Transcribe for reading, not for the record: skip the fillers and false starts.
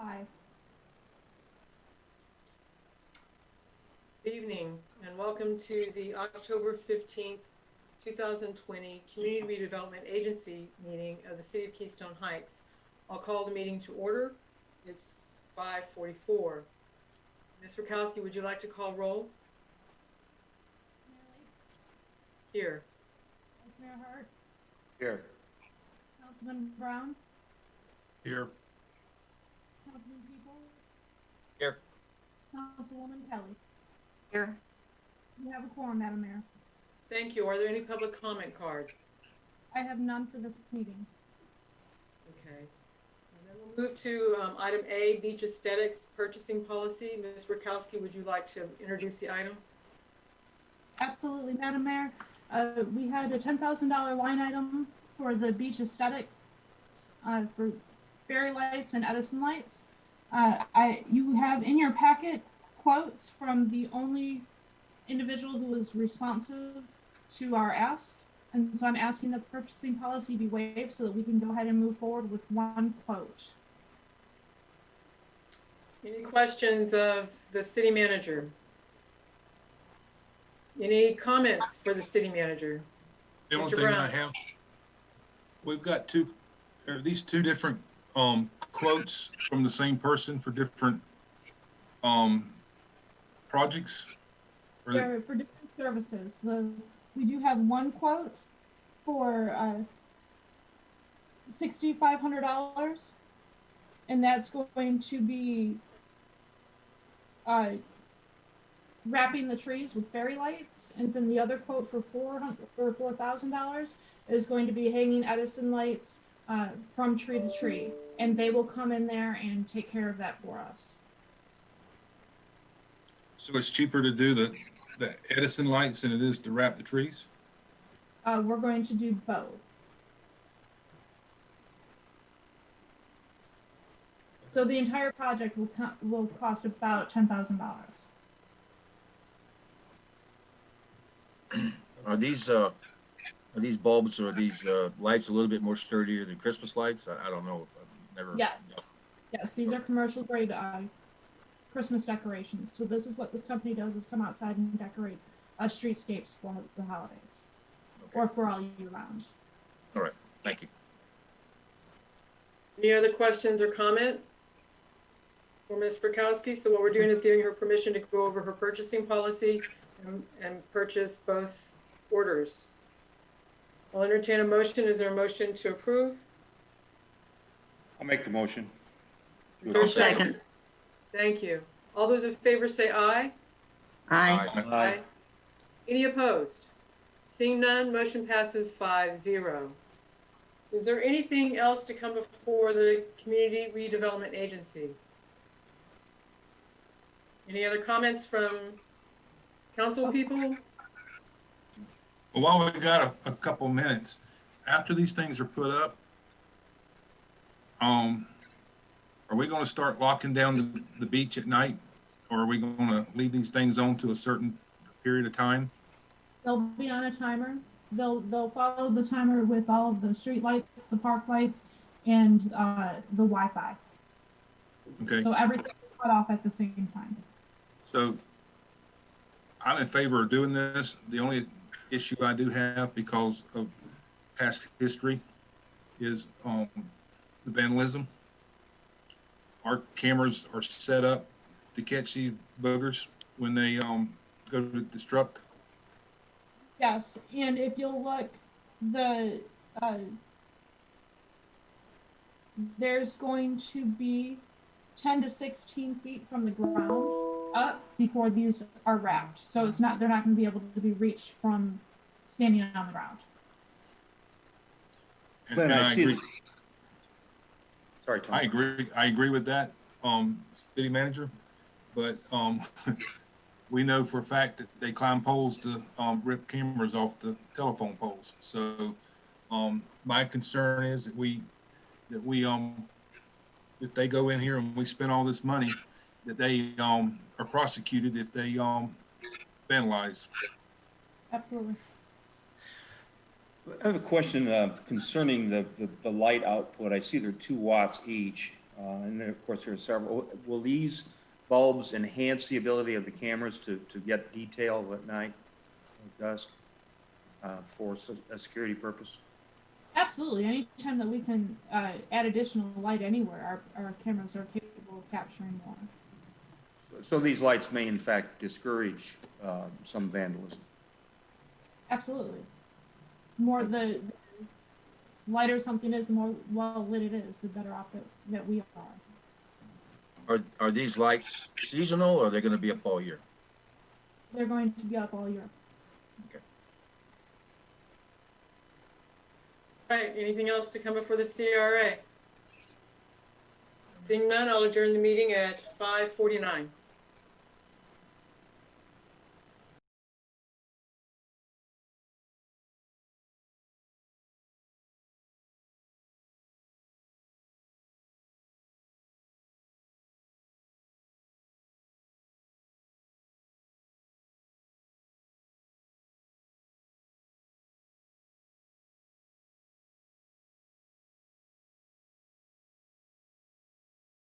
5. Good evening and welcome to the October 15th, 2020 Community Redevelopment Agency meeting of the City of Keystone Heights. I'll call the meeting to order. It's 5:44. Ms. Rakowski, would you like to call roll? Here. Vice Mayor Hart. Here. Councilman Brown. Here. Councilman Peoples. Here. Councilwoman Kelly. Here. You have a quorum, Madam Mayor. Thank you. Are there any public comment cards? I have none for this meeting. Okay. And then we'll move to item A, Beach Aesthetics Purchasing Policy. Ms. Rakowski, would you like to introduce the item? Absolutely, Madam Mayor. We had a $10,000 line item for the beach aesthetics for fairy lights and Edison lights. You have in your packet quotes from the only individual who was responsive to our ask. And so I'm asking that the purchasing policy be waived so that we can go ahead and move forward with one quote. Any questions of the city manager? Any comments for the city manager? The only Mr. thing Brown. I have, we've got these two different quotes from the same person for different projects. For different services. We do have one quote for $6,500, and that's going to be wrapping the trees with fairy lights, and then the other quote for $4,000 is going to be hanging Edison lights from tree to tree, and they will come in there and take care of that for us. So it's cheaper to do the Edison lights than it is to wrap the trees? We're going to do both. So the entire project will cost about $10,000. Are these bulbs or these lights a little bit more sturdier than Christmas lights? I don't know. I've never. Yes, yes, these are commercial grade Christmas decorations. So this is what this company does: is come outside and decorate streetscapes for the holidays, Okay. or for all year round. All right, thank you. Any other questions or comment for Ms. Rakowski? So what we're doing is giving her permission to go over her purchasing policy and purchase both orders. I'll entertain a motion. Is there a motion to approve? I'll make the motion. Is there a Second. Thank you. All those in favor say aye. Aye. Aye. Any opposed? Seeing none, motion passes 5-0. Is there anything else to come before the Community Redevelopment Agency? Any other comments from council people? Well, while we got a couple minutes, after these things are put up, are we going to start locking down the beach at night, or are we going to leave these things on to a certain period of time? They'll be on a timer. They'll follow the timer with all of the street lights, the park lights, and the Wi-Fi. Okay. So everything will cut off at the same time. So I'm in favor of doing this. The only issue I do have, because of past history, is the vandalism. Our cameras are set up to catch these boogers when they go to destruct. Yes, and if you'll look, there's going to be 10 to 16 feet from the ground up before these are wrapped. So they're not going to be able to be reached from standing on the ground. And I agree. Sorry, Tom. I agree with that, city manager, but we know for a fact that they climb poles to rip cameras off the telephone poles. So my concern is that we if they go in here and we spend all this money, that they are prosecuted if they vandalize. Absolutely. I have a question concerning the light output. I see they're 2 watts each. And then, of course, there are several. Will these bulbs enhance the ability of the cameras to get detail at night, at dusk, for a security purpose? Absolutely. Anytime that we can add additional light anywhere, our cameras are capable of capturing more. So these lights may in fact discourage some vandalism. Absolutely. More the lighter something is, the more well lit it is, the better off that we are. Are these lights seasonal or are they gonna be up all year? They're going to be up all year. Right, anything else to come before the CRA? Seeing none, I'll adjourn the meeting at 5:49.